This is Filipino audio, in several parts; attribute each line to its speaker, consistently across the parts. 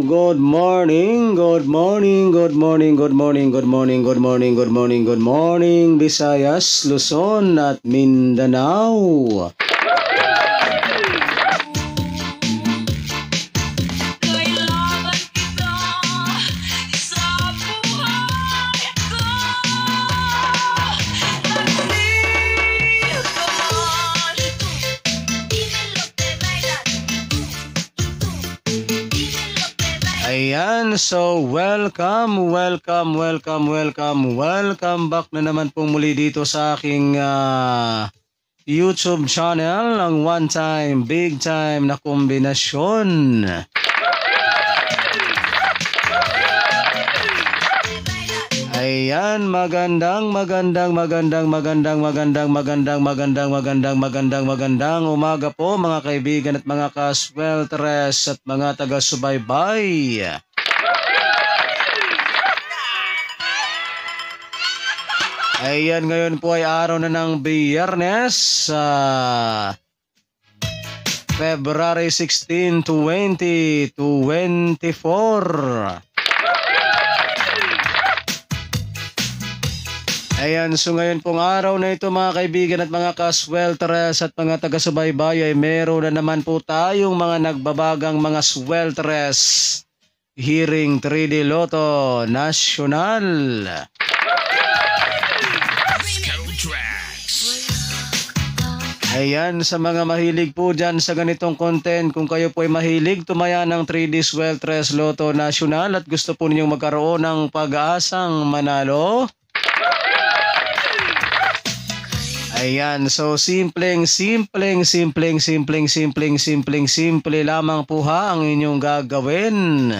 Speaker 1: Good morning, good morning, good morning, good morning, good morning, good morning, good morning, good morning, Visayas, Luzon at Mindanao. Ayan, so welcome back na naman po muli dito sa aking YouTube channel, ang one time, big time na kombinasyon. Ayan, magandang umaga po mga kaibigan at mga kaswelteres at mga taga-subaybay. Ayan, ngayon po ay araw na ng Biyernes, February 16, 2024. Ayan, so ngayon pong araw na ito mga kaibigan at mga kaswelteres at mga taga-subaybay ay meron na naman po tayong mga nagbabagang mga swelteres hearing 3D Lotto National. Ayan, sa mga mahilig po dyan sa ganitong content, kung kayo po ay mahilig tumaya ng 3D Swelteres Lotto National at gusto po ninyong magkaroon ng pag-aasang manalo, ayan, so simple lamang po ha ang inyong gagawin.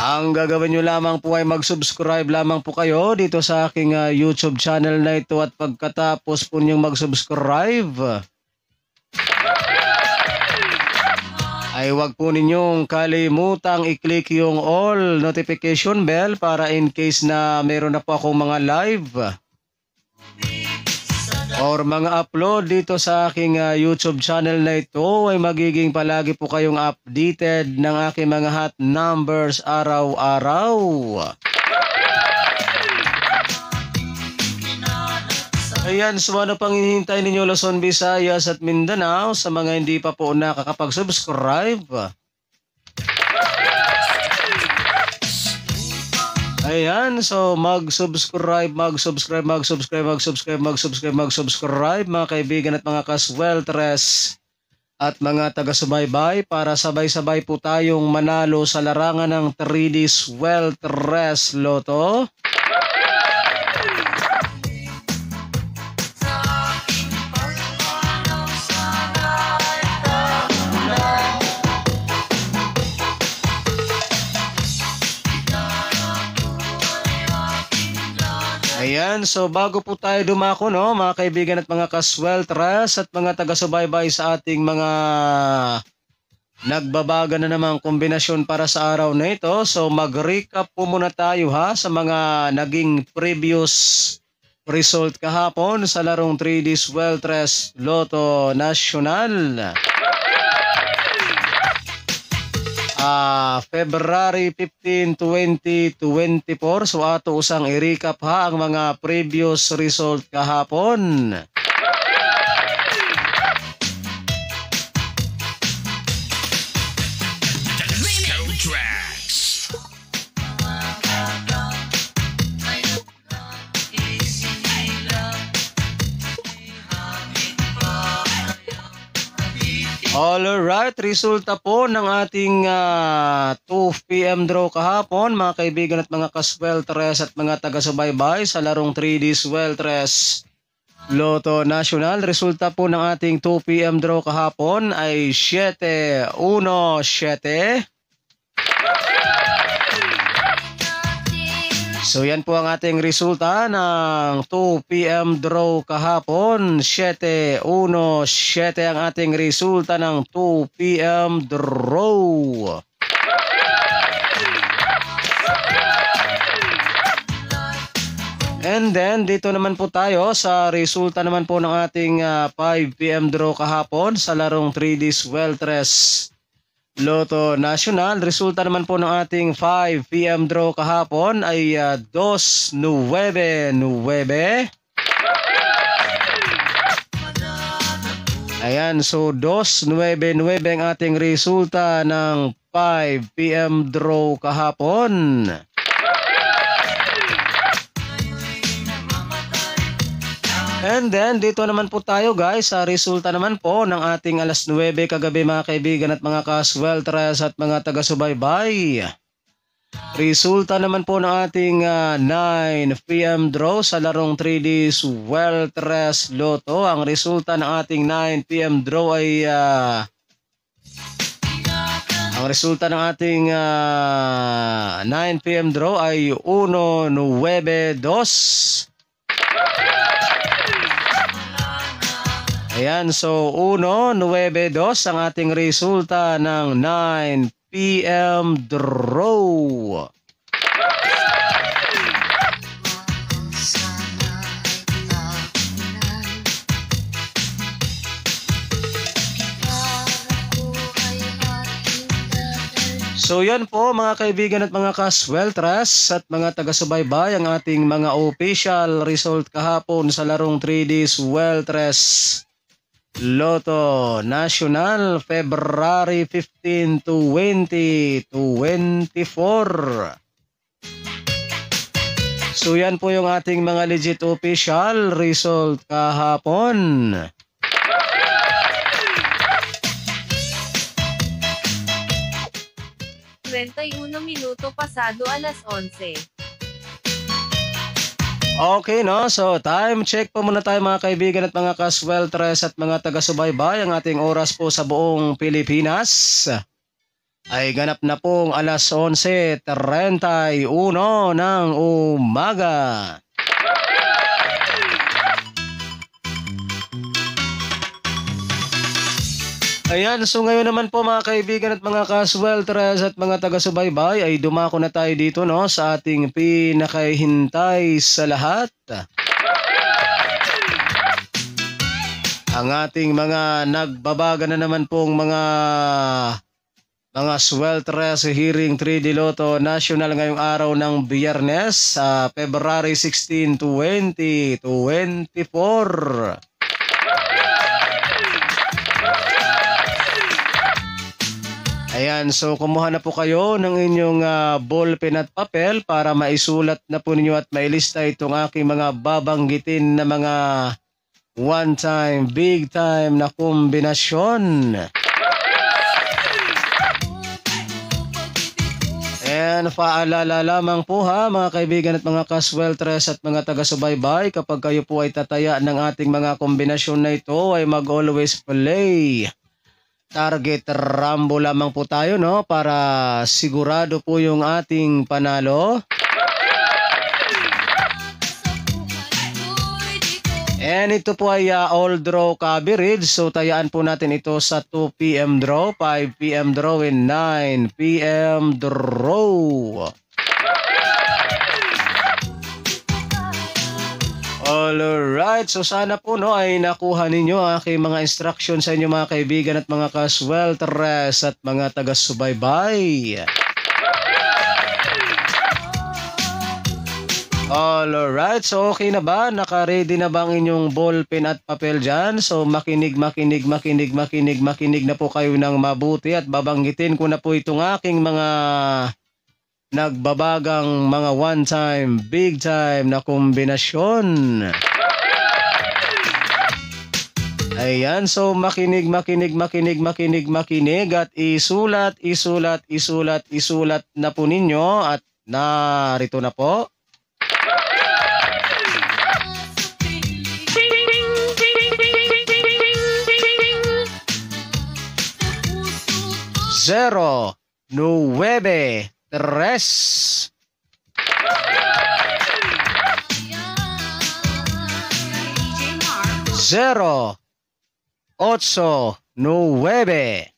Speaker 1: Ang gagawin nyo lamang po ay mag-subscribe lamang po kayo dito sa aking YouTube channel na ito at pagkatapos po ninyong mag-subscribe ay huwag po ninyong kalimutang i-click yung all notification bell para in case na meron na po akong mga live or mga upload dito sa aking YouTube channel na ito ay magiging palagi po kayong updated ng aking mga hot numbers araw-araw. Ayan, so ano pang hinihintay ninyo Luzon, Visayas at Mindanao sa mga hindi pa po nakakapag-subscribe? Ayan, so mag-subscribe mga kaibigan at mga kaswelteres at mga taga-subaybay para sabay-sabay po tayong manalo sa larangan ng 3D Swelteres Lotto. Ayan, so bago po tayo dumako mga kaibigan at mga kaswelteres at mga taga-subaybay sa ating mga nagbabaga na namang kombinasyon para sa araw na ito. So mag-recap po muna tayo sa mga naging previous result kahapon sa larong 3D Swelteres Lotto National. February 15, 2024. So ato usang i-recap ang mga previous result kahapon. Alright, resulta po ng ating 2 PM draw kahapon mga kaibigan at mga kaswelteres at mga taga-subaybay sa larong 3D Swelteres Lotto National. Resulta po ng ating 2 PM draw kahapon ay 7-1-7. So yan po ang ating resulta ng 2 PM draw kahapon. 7-1-7 ang ating resulta ng 2 PM draw. And then dito naman po tayo sa resulta naman po ng ating 5 PM draw kahapon sa larong 3D Sweltres Lotto National. Resulta naman po ng ating 5 PM draw kahapon ay 2-9-9. Ayan, so 2-9-9 ang ating resulta ng 5 PM draw kahapon. And then dito naman po tayo guys sa resulta naman po ng ating alas 9 kagabi mga kaibigan at mga kasweltres at mga taga-subaybay. Resulta naman po ng ating 9 PM draw sa larong 3D Sweltres Lotto. Ang resulta ng ating 9 PM draw ay ang resulta ng ating 9 PM draw ay 1-9-2. Ayan, so 1-9-2 ang ating resulta ng 9 PM draw. So yan po mga kaibigan at mga kasweltres at mga taga-subaybay ang ating mga official result kahapon sa larong 3D Sweltres Lotto National February 15 to 2024. So yan po yung ating mga legit official result kahapon.
Speaker 2: Minuto pasado alas 11.
Speaker 1: Okay no, so time check po muna tayo mga kaibigan at mga kasweltres at mga taga-subaybay. Ang ating oras po sa buong Pilipinas ay ganap na pong alas 11:31 ng umaga. Ayan, so ngayon naman po mga kaibigan at mga kasweltres at mga taga-subaybay ay dumako na tayo dito no sa ating pinakahintay sa lahat. Ang ating mga nagbabaga na naman pong mga Sweltres Hearing 3D Lotto National ngayong araw ng Biyernes sa February 16, 2024. Ayan, so kumuha na po kayo ng inyong ballpen at papel para maisulat na po ninyo at mailista itong aking mga babanggitin na mga one time, big time na kombinasyon. And paalala lamang po ha mga kaibigan at mga kasweltres at mga taga-subaybay, kapag kayo po ay tataya ng ating mga kombinasyon na ito ay mag-always play target rambo lamang po tayo no para sigurado po yung ating panalo. And ito po ay all draw coverage, so tayaan po natin ito sa 2 PM draw, 5 PM draw and 9 PM draw. Alright, so sana po no ay nakuha ninyo ang aking mga instruction sa inyo mga kaibigan at mga kasweltres at mga taga-subaybay. Alright, so okay na ba? Naka-ready na ba ang inyong ballpen at papel dyan? So makinig na po kayo ng mabuti at babanggitin ko na po itong aking mga nagbabagang mga one time, big time na kombinasyon. Ayan, so makinig at isulat na po ninyo at narito na po. Zero, 9, 3. Zero, 8, 9.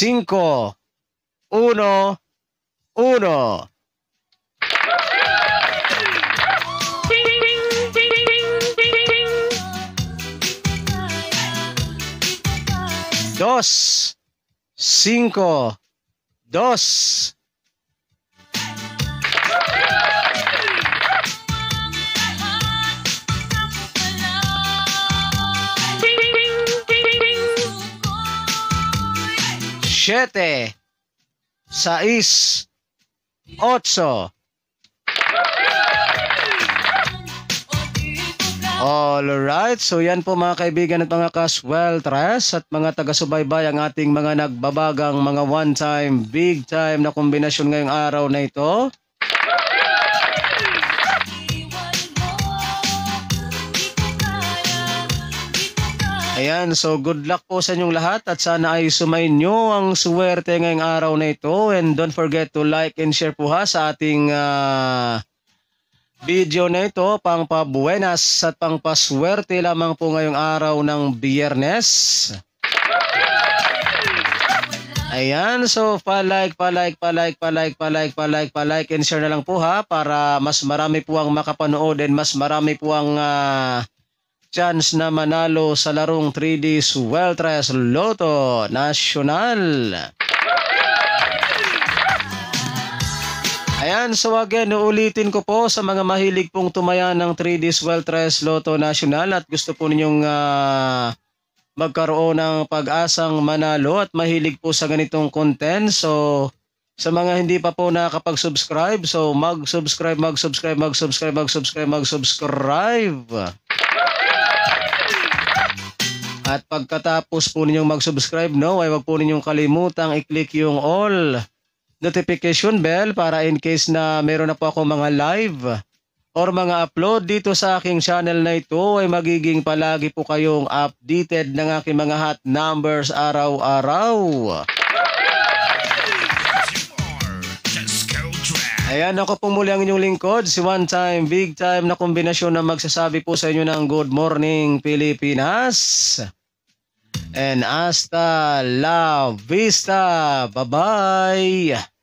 Speaker 1: 5, 1, 1. Dos, 5, 2. Siete, 6, 8. Alright, so yan po mga kaibigan at mga kasweltres at mga taga-subaybay ang ating mga nagbabagang mga one-time, big-time na kombinasyon ngayong araw na ito. Ayan, so good luck po sa inyong lahat at sana ay sumainyo ang swerte ngayong araw na ito. And don't forget to like and share po ha sa ating video na ito, pang pabuenas at pang paswerte lamang po ngayong araw ng Biyernes. Ayan, so pa-like and share na lang po ha para mas marami po ang makapanood and mas marami po ang chance na manalo sa larong 3D Sweltres Lotto National. Ayan, so again, uulitin ko po sa mga mahilig pong tumaya ng 3D Sweltres Lotto National at gusto po ninyong magkaroon ng pag-asang manalo at mahilig po sa ganitong content. So, sa mga hindi pa po nakakapag-subscribe, so mag-subscribe. At pagkatapos po ninyong mag-subscribe, no, ay wag po ninyong kalimutang i-click yung all notification bell para in case na meron na po ako mga live or mga upload dito sa aking channel na ito ay magiging palagi po kayong updated ng aking mga hot numbers araw-araw. Ayan, ako po muli ang inyong lingkod, si one time, big time na kombinasyon na magsasabi po sa inyo ng good morning Pilipinas. And hasta la vista. Bye-bye.